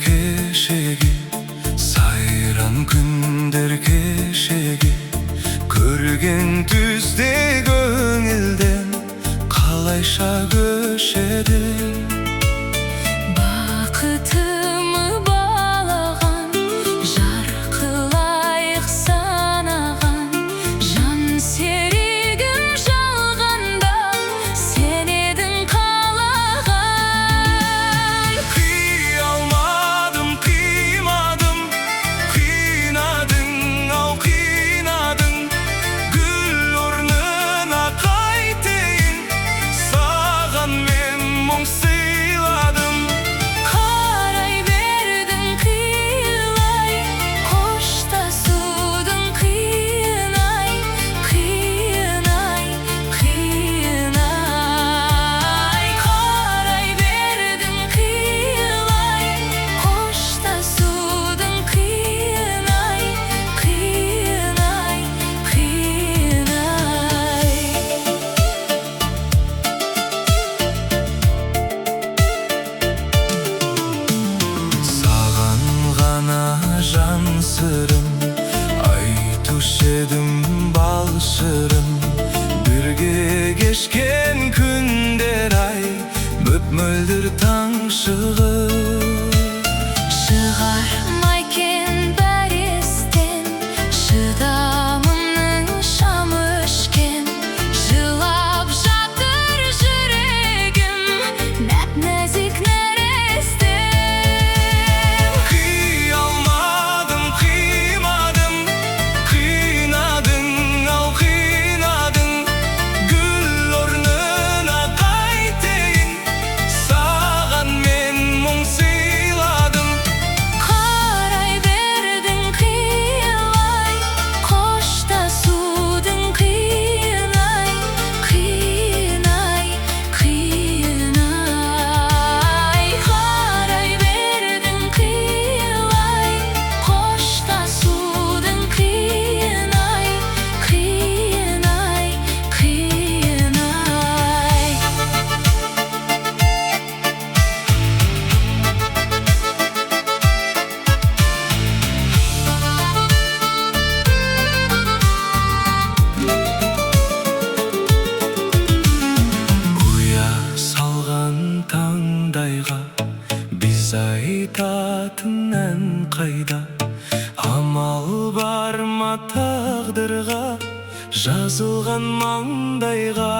кешеги, сайран күндер кешеги, көрген түзде көңілден қалайша көшедің. Бақытымы балаған, жарқылайық санаған, жан серігім жалғанда сен едің қалаған. Қия алмадым, қимадым, қинадың, ау қинадың, гүл орнына қайтейін, саған мен мұң сыйладым. Қарай бердің қиылай, қоштасудың қиын-ай, қиын-ай, қиын-ай. Қарай бердің қиылай, қоштасудың қиын-ай, қиын-ай, қиын-ай. Саған ғана жан сырым, айтушы едім бал шырым. Бірге кешкен күндер ай, мөп-мөлдір таң шығып. Шығармай кен бәр естен, шыдамымның шамы өшкен. Жылап жатыр жүрегім, нәп-нәзік нәрестем. Қия алмадым, қимадым, қинадың, ау қинадың, гүл орнына қайтейін, саған мен мұң сыйладым. Қарай бердің қиылай, қоштасудың қиын-ай, қиын-ай, қиын-ай. Қарай бердің қиылай, қоштасудың қиын-ай, қиын-ай, қиын-ай. Ұя салған таңдайға біз айтатын ән қайда? Амал бар ма тағдырға, жазылған маңдайға?